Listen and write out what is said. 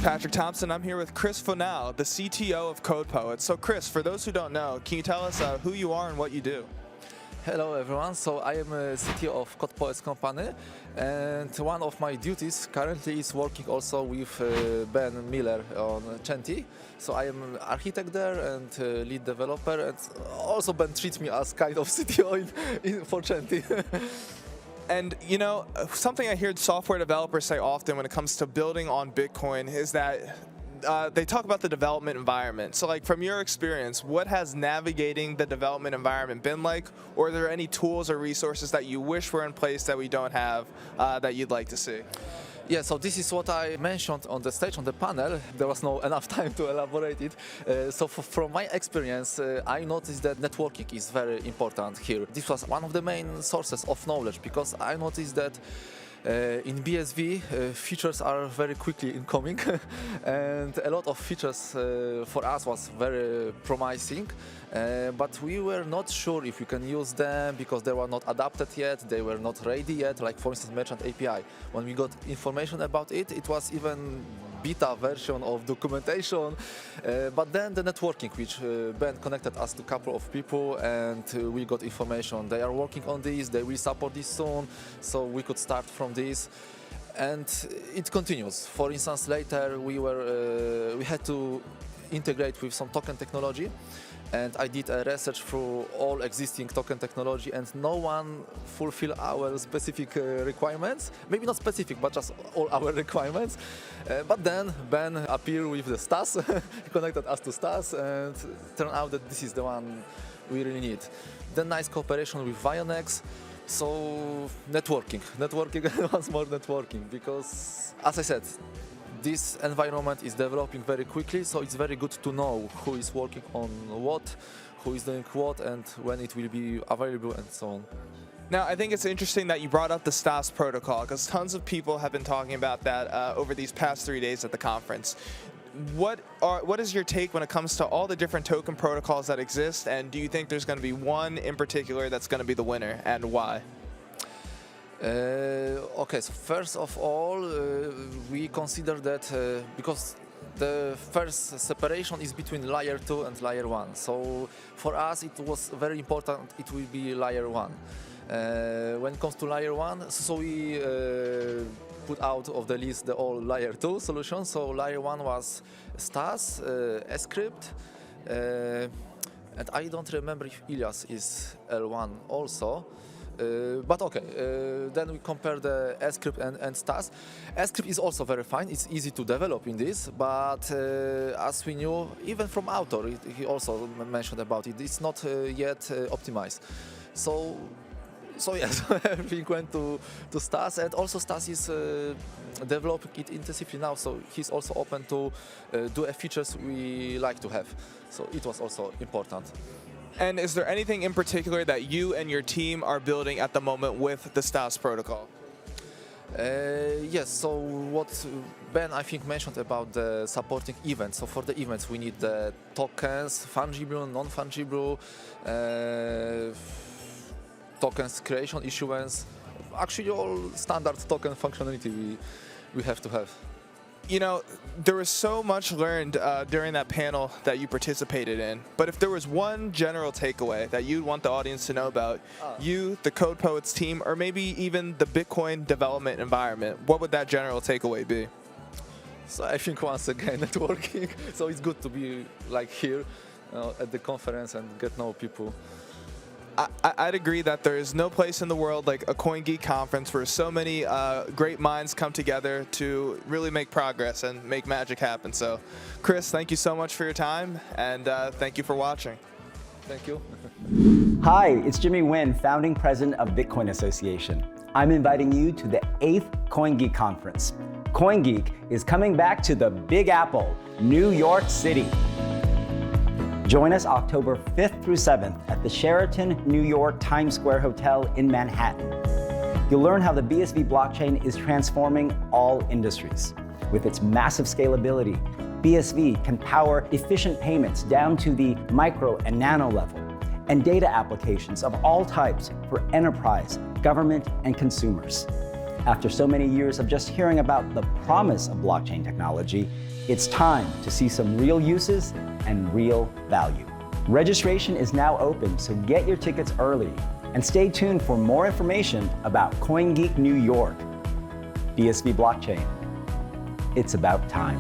Patrick Thompson. I'm here with Fonal, the CTO of Code Poets. So Chris, for those who don't know, can you tell us who you are and what you do? Hello everyone, so I am a CTO of Code Poets company, and one of my duties currently is working also with Ben Miller on Chanty. So I am an architect there and lead developer, and also Ben treats me as kind of CTO for Chanty. And you know, something I hear software developers say often when it comes to building on Bitcoin is that they talk about the development environment. So like from your experience, what has navigating the development environment been like? Or are there any tools or resources that you wish were in place that we don't have that you'd like to see? Yeah, so this is what I mentioned on the stage, on the panel. There was no enough time to elaborate it. So from my experience, I noticed that networking is very important here. This was one of the main sources of knowledge, because I noticed that in BSV, features are very quickly incoming, and a lot of features for us was very promising, but we were not sure if we can use them because they were not adapted yet, they were not ready yet, like for instance Merchant API. When we got information about it, it was even beta version of documentation, but then the networking, which Ben connected us to a couple of people, and we got information. They are working on this, they will support this soon, so we could start from this, and it continues. For instance, later we had to integrate with some token technology, and I did a research through all existing token technology, and no one fulfilled our specific requirements. Maybe not specific, but just all our requirements. But then Ben appeared with the Stas, he connected us to Stas, and turned out that this is the one we really need. Then nice cooperation with Vionex. So networking, once more networking, because as I said, this environment is developing very quickly, so it's very good to know who is working on what, who is doing what, and when it will be available, and so on. Now, I think it's interesting that you brought up the Stas protocol, because tons of people have been talking about that over these past 3 days at the conference. What is your take when it comes to all the different token protocols that exist, and do you think there's going to be one in particular that's going to be the winner, and why? Okay, so first of all, we consider that because the first separation is between layer 2 and layer 1. So for us, it was very important it will be layer 1. When it comes to layer 1, so we put out of the list the all layer 2 solutions. So layer 1 was Stas, Script, and I don't remember if Ilias is L1 also. But okay, then we compare the Script and Stas. Script is also very fine, it's easy to develop in this, but as we knew, even from author, he also mentioned about it, it's not yet optimized. So yes, everything went to Stas, and also Stas is developing it intensively now, so he's also open to do features we like to have. So it was also important. And is there anything in particular that you and your team are building at the moment with the Stas protocol? Yes, so what Ben, I think, mentioned about the supporting events. So for the events, we need the tokens, fungible, non-fungible, tokens creation, issuance, actually all standard token functionality we have to have. You know, there was so much learned during that panel that you participated in, but if there was one general takeaway that you'd want the audience to know about you, the Code Poets team, or maybe even the Bitcoin development environment, what would that general takeaway be? So I think once again, networking. So it's good to be like here at the conference and get to know people. I'd agree that there is no place in the world like a CoinGeek conference where so many great minds come together to really make progress and make magic happen. So, Chris, thank you so much for your time, and thank you for watching. Thank you. Hi, it's Jimmy Nguyen, founding president of Bitcoin Association. I'm inviting you to the 8th CoinGeek conference. CoinGeek is coming back to the Big Apple, New York City. Join us October 5th through 7th at the Sheraton New York Times Square Hotel in Manhattan. You'll learn how the BSV blockchain is transforming all industries. With its massive scalability, BSV can power efficient payments down to the micro and nano level, and data applications of all types for enterprise, government, and consumers. After so many years of just hearing about the promise of blockchain technology, it's time to see some real uses and real value. Registration is now open, so get your tickets early and stay tuned for more information about CoinGeek New York. BSV Blockchain. It's about time.